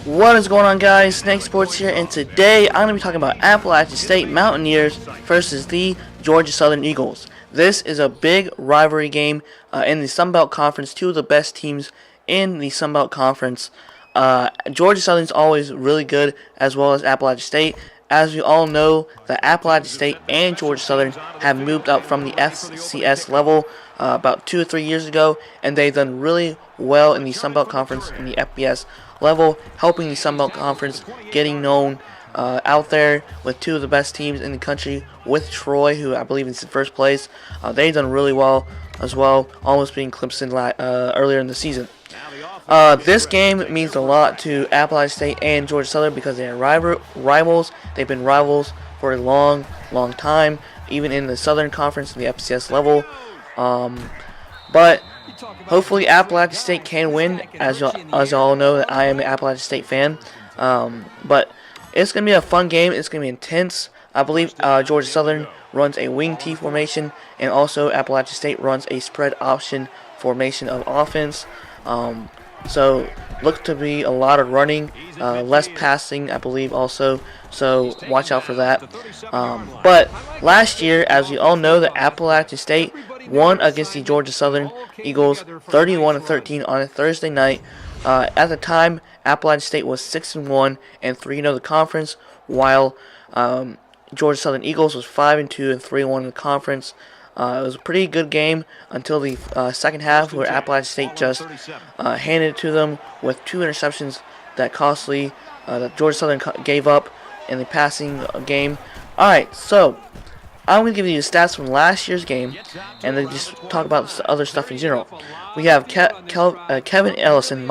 What is going on, guys? Snake Sports here, and today I'm going to be talking about Appalachian State Mountaineers versus the Georgia Southern Eagles. This is a big rivalry game in the Sun Belt Conference. Two of the best teams in the Sun Belt Conference. Georgia Southern is always really good, as well as Appalachian State. As we all know, the Appalachian State and Georgia Southern have moved up from the FCS level about 2 or 3 years ago, and they've done really well in the Sun Belt Conference in the FBS level, helping the Sun Belt Conference getting known out there with two of the best teams in the country, with Troy, who I believe is in first place. They've done really well as well, almost being Clemson earlier in the season. This game means a lot to Appalachian State and Georgia Southern because they are rivals. They've been rivals for a long time, even in the Southern Conference in the FCS level. But hopefully Appalachian State can win, as y'all know that I am an Appalachian State fan. But it's going to be a fun game. It's going to be intense. I believe Georgia Southern runs a wing T formation, and also Appalachian State runs a spread option formation of offense. So look to be a lot of running, less passing, I believe also. So watch out for that. But last year, as you all know, the Appalachian State won against the Georgia Southern Eagles 31-13 on a Thursday night. At the time, Appalachian State was 6-1 and 3-0 the conference, while Georgia Southern Eagles was 5-2 and 3-1 in the conference. It was a pretty good game until the second half, where Appalachian State just handed it to them with 2 interceptions that costly that Georgia Southern gave up in the passing game. Alright, so I'm going to give you the stats from last year's game, and then just talk about other stuff in general. We have Kevin Ellison,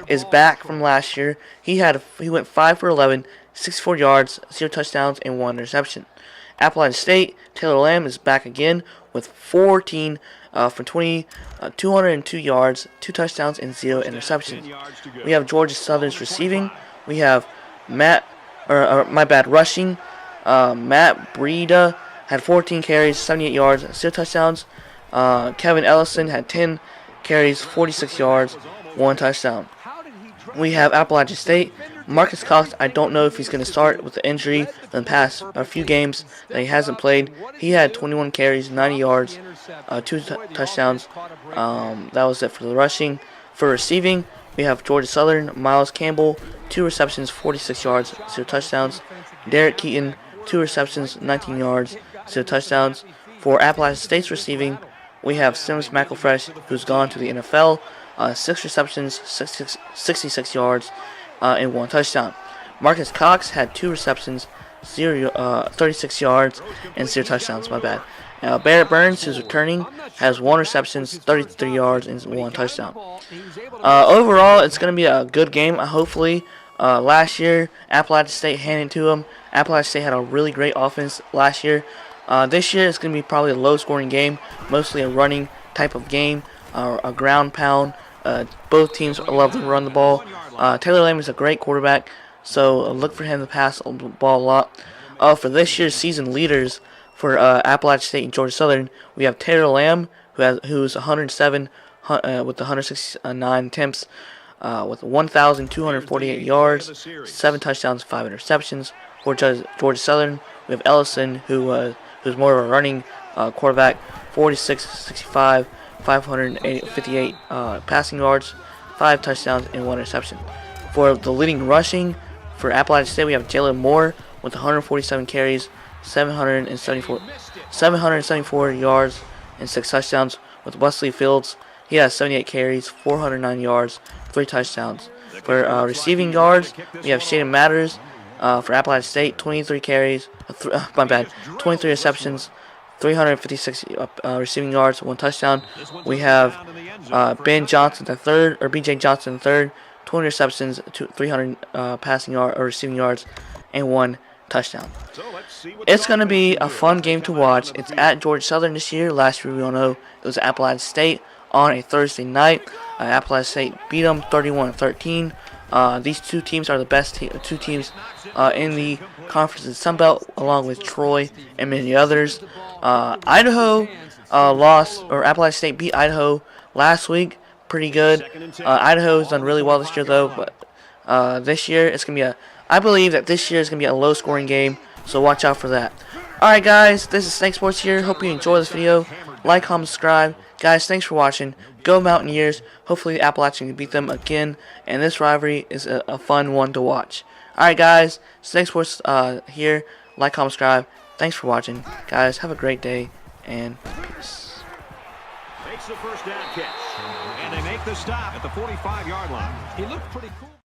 is back from last year. He went 5 for 11, 64 yards, 0 touchdowns, and 1 interception. Appalachian State, Taylor Lamb is back again with 14 for 202 yards, 2 touchdowns, and 0 interceptions. We have Georgia Southern's receiving. We have rushing. Matt Breida had 14 carries, 78 yards, 0 touchdowns. Kevin Ellison had 10 carries, 46 yards, 1 touchdown. We have Appalachian State. Marcus Cox, I don't know if he's going to start with the injury in the past a few games that he hasn't played. He had 21 carries, 90 yards, 2 touchdowns. That was it for the rushing. For receiving, we have Georgia Southern, Miles Campbell, 2 receptions, 46 yards, 0 touchdowns. Derek Keaton, 2 receptions, 19 yards, 0 touchdowns. For Appalachian State's receiving, we have Sims McElfresh, who's gone to the NFL, 6 receptions, 66 yards, and 1 touchdown. Marcus Cox had 2 receptions, 36 yards, and 0 touchdowns. Barrett Burns, who's returning, has 1 reception, 33 yards, and 1 touchdown. Overall, it's going to be a good game, hopefully. Last year, Appalachian State handed to them. Appalachian State had a really great offense last year. This year, it's going to be probably a low-scoring game, mostly a running type of game, a ground pound. Both teams love to run the ball. Taylor Lamb is a great quarterback, so look for him to pass the ball a lot. For this year's season leaders for Appalachian State and Georgia Southern, we have Taylor Lamb, who's 107 with 169 attempts, with 1,248 yards, 7 touchdowns, 5 interceptions. For Georgia Southern, we have Ellison, who's more of a running quarterback, 46-65, 558 passing yards, 5 touchdowns, and 1 interception. For the leading rushing, for Appalachian State, we have Jalen Moore with 147 carries, 774 yards, and 6 touchdowns. With Wesley Fields, he has 78 carries, 409 yards, 3 touchdowns. For receiving yards, we have Shaden Matters for Appalachian State, 23 carries, 23 receptions, 356 receiving yards, 1 touchdown. We have BJ Johnson III, 20 receptions, 300 passing yard or receiving yards, and 1 touchdown. It's going to be a fun game to watch. It's at Georgia Southern this year. Last year, we all know it was Appalachian State on a Thursday night. Appalachian State beat them 31-13. These two teams are the best two teams in the conference in Sun Belt, along with Troy and many others. Idaho Appalachian State beat Idaho last week. Pretty good. Idaho's done really well this year, though, but This year it's gonna be I believe that this year is gonna be a low-scoring game, so watch out for that. Alright guys, this is Snake Sports here. Hope you enjoy this video. Like, comment, subscribe. Guys, thanks for watching. Go Mountaineers. Hopefully the Appalachian can beat them again. And this rivalry is a fun one to watch. Alright guys, Snake Sports here. Like, comment, subscribe. Thanks for watching. Guys, have a great day. And peace. Makes the first down catch. And they make the stop at the 45-yard line. He looked pretty cool.